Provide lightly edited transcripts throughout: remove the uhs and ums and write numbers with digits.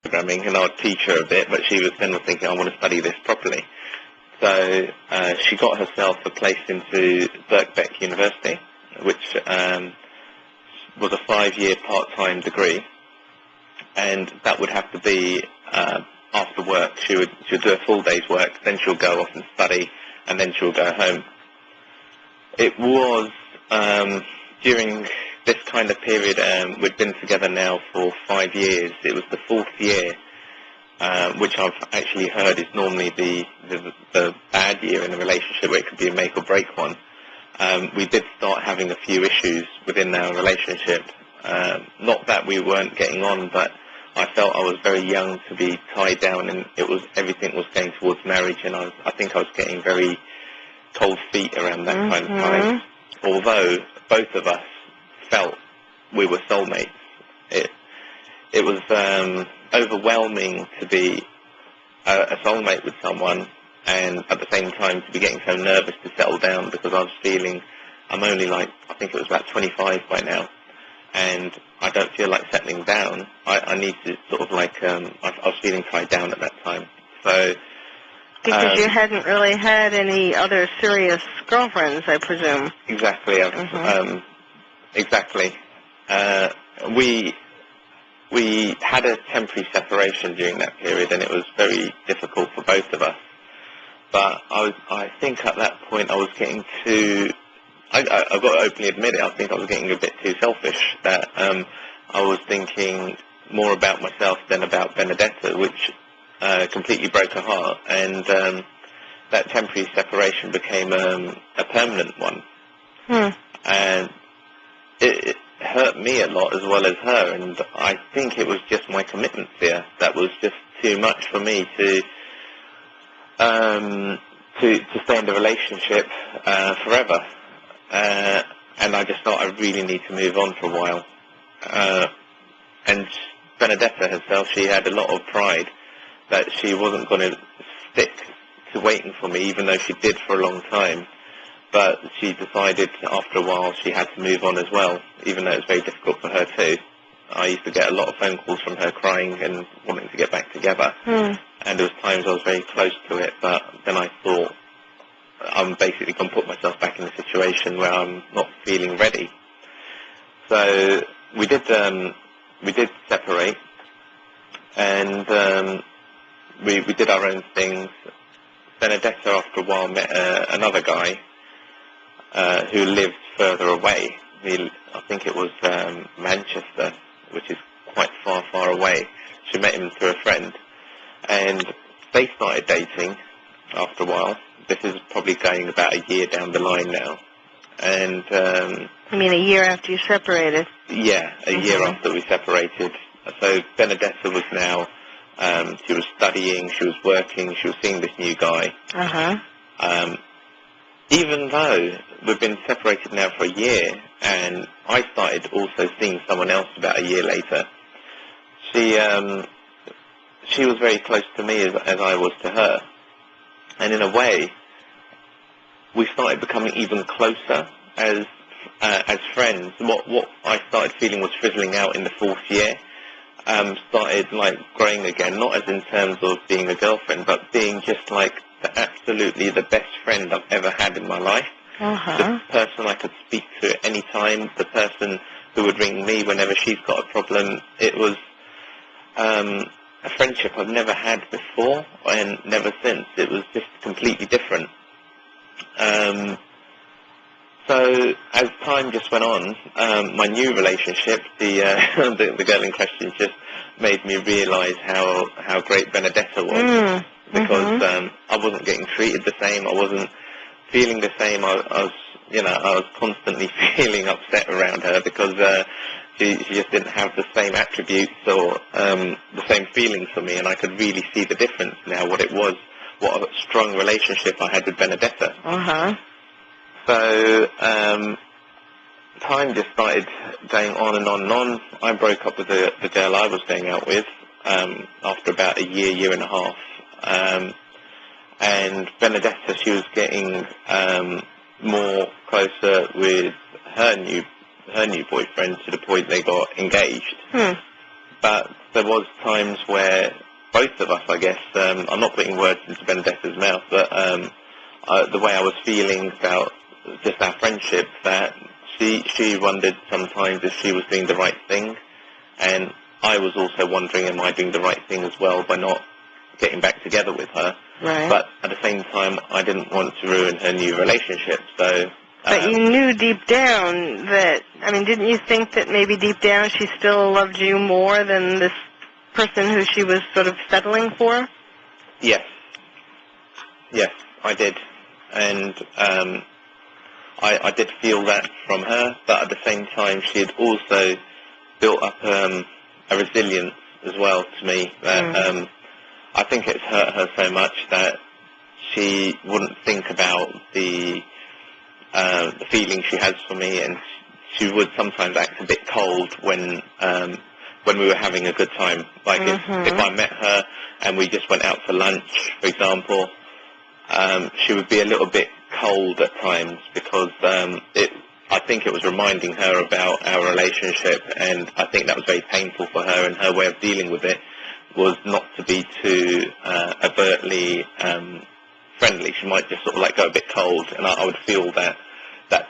programming, and I would teach her a bit, but she was thinking, I want to study this properly. So she got herself a place into Birkbeck University, which was a 5-year part-time degree, and that would have to be after work. She'll do a full day's work, then she'll go off and study, and then she'll go home. It was during this kind of period, we'd been together now for 5 years. It was the 4th year, which I've actually heard is normally the bad year in a relationship, where it could be a make or break one. We did start having a few issues within our relationship. Not that we weren't getting on, but I felt I was very young to be tied down, and everything was going towards marriage, and I think I was getting very cold feet around that kind of time. Although both of us felt we were soulmates. It was overwhelming to be a soulmate with someone, and at the same time to be getting so nervous to settle down, because I was feeling, I'm only I think it was about 25 by now, and I don't feel like settling down. I need to sort of I was feeling tied down at that time. So because you hadn't really had any other serious girlfriends, I presume. Exactly. Exactly. We had a temporary separation during that period, and it was very difficult for both of us. But I think at that point I was getting too, I've got to openly admit it, I think I was getting a bit too selfish, that I was thinking more about myself than about Benedetta, which completely broke her heart, and that temporary separation became a permanent one. And it hurt me a lot as well as her, and I think it was just my commitment fear that was just too much for me to stay in the relationship forever, and I just thought I really need to move on for a while. And Benedetta herself, she had a lot of pride that she wasn't going to stick to waiting for me, even though she did for a long time. But she decided after a while she had to move on as well, even though it was very difficult for her too. I used to get a lot of phone calls from her crying and wanting to get back together. And there was times I was very close to it, but then I thought, I'm basically going to put myself back in a situation where I'm not feeling ready. So we did separate, and we did our own things. Benedetta, after a while, met another guy who lived further away. I think it was Manchester, which is quite far away. She met him through a friend, and they started dating after a while. This is probably going about a year down the line now. And I mean, a year after you separated? Yeah, a year after we separated. So Benedetta was now, she was studying, she was working, she was seeing this new guy. Even though we've been separated now for a year, and I started also seeing someone else about a year later, she was very close to me as I was to her. And in a way, we started becoming even closer as friends. What I started feeling was fizzling out in the 4th year. Started growing again, not as in terms of being a girlfriend, but being just absolutely the best friend I've ever had in my life. The person I could speak to at any time, the person who would ring me whenever she's got a problem. It was a friendship I've never had before and never since. It was just completely different. So as time just went on, my new relationship, the girl in question, just made me realise how great Benedetta was, because I wasn't getting treated the same. I wasn't feeling the same. I was constantly feeling upset around her because she just didn't have the same attributes or the same feelings for me, and I could really see the difference now. What a strong relationship I had with Benedetta. So time just started going on and on and on. I broke up with the girl I was going out with after about a year and a half. And Benedetta, she was getting more closer with her new boyfriend to the point they got engaged. but there was times where both of us, I guess, I'm not putting words into Benedetta's mouth, but the way I was feeling about just our friendship, that she wondered sometimes if she was doing the right thing, and I was also wondering, am I doing the right thing as well by not getting back together with her? Right. But at the same time, I didn't want to ruin her new relationship, so... But you knew deep down that, I mean, didn't you think that maybe deep down she still loved you more than this person who she was sort of settling for? Yes. Yes, I did. And I did feel that from her, but at the same time, she had also built up a resilience as well to me that I think it's hurt her so much that she wouldn't think about the feeling she has for me, and she would sometimes act a bit cold when we were having a good time. Like if I met her and we just went out for lunch, for example, she would be a little bit cold at times because I think it was reminding her about our relationship, and I think that was very painful for her, and her way of dealing with it was not to be too overtly friendly. She might just sort of like go a bit cold, and I would feel that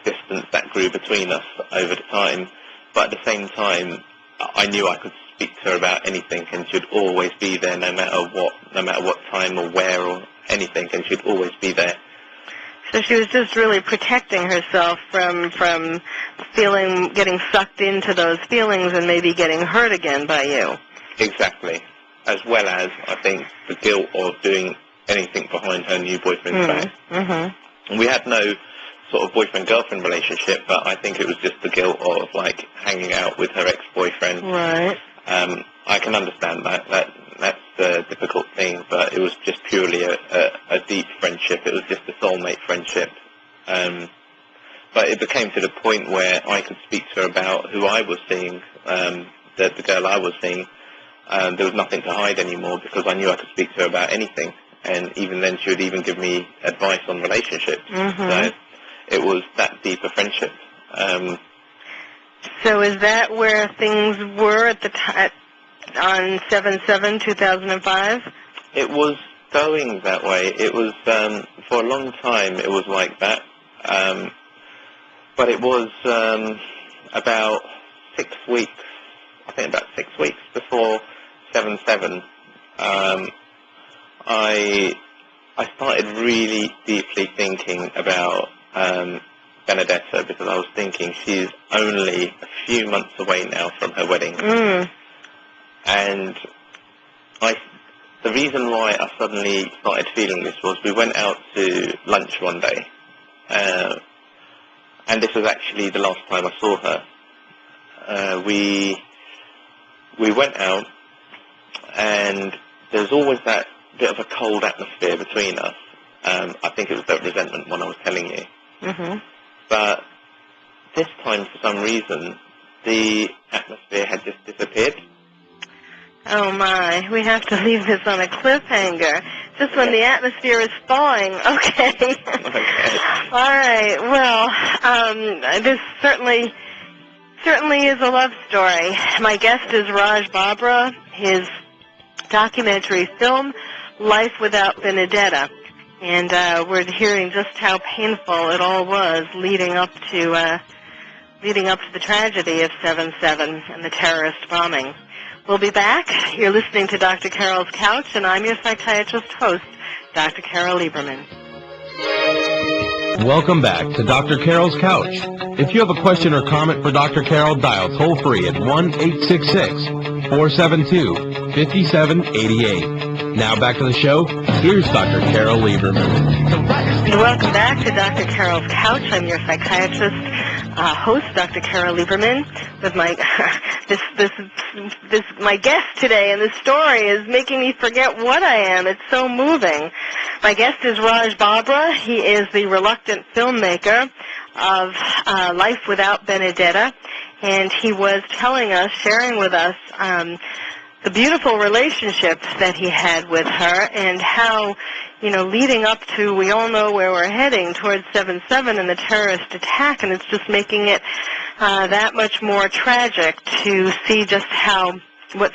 distance that grew between us over the time. But at the same time, I knew I could speak to her about anything, and she'd always be there no matter what time or where or anything, and she'd always be there. So she was just really protecting herself from getting sucked into those feelings and maybe getting hurt again by you. Exactly. As well as, I think, the guilt of doing anything behind her new boyfriend's back. And we had no sort of boyfriend-girlfriend relationship, but I think it was just the guilt of, like, hanging out with her ex-boyfriend. Right. I can understand that. That's the difficult thing, but it was just purely a deep friendship. It was just a soulmate friendship. But it became to the point where I could speak to her about who I was seeing, the girl I was seeing. There was nothing to hide anymore because I knew I could speak to her about anything. And even then, she would even give me advice on relationships. So it was that deep a friendship. So is that where things were at the on 7/7/2005? It was going that way. It was for a long time. It was like that. But it was about 6 weeks. I think about 6 weeks before 7/7. I started really deeply thinking about Benedetta, because I was thinking she's only a few months away now from her wedding. And the reason why I suddenly started feeling this was we went out to lunch one day, and this was actually the last time I saw her. We went out, and there's always that bit of a cold atmosphere between us. I think it was that resentment one I was telling you. But this time, for some reason, the atmosphere had just disappeared. Oh my, we have to leave this on a cliffhanger. Just when the atmosphere is thawing. Okay. All right. Well, this certainly is a love story. My guest is Raj Babbra. His documentary film, Life Without Benedetta. And we're hearing just how painful it all was leading up to the tragedy of 7/7 and the terrorist bombing. We'll be back. You're listening to Dr. Carole's Couch, and I'm your psychiatrist host, Dr. Carole Lieberman. Welcome back to Dr. Carole's Couch. If you have a question or comment for Dr. Carole, dial toll-free at 1-866-472-5788. Now back to the show. Here's Dr. Carole Lieberman. Welcome back to Dr. Carole's Couch. I'm your psychiatrist host, Dr. Carole Lieberman, with my my guest today, and this story is making me forget what I am. It's so moving. My guest is Raj Babbra. He is the reluctant filmmaker of Life Without Benedetta, and he was sharing with us the beautiful relationship that he had with her, and how, leading up to, we all know where we're heading, towards 7/7 and the terrorist attack, and it's just making it that much more tragic to see just what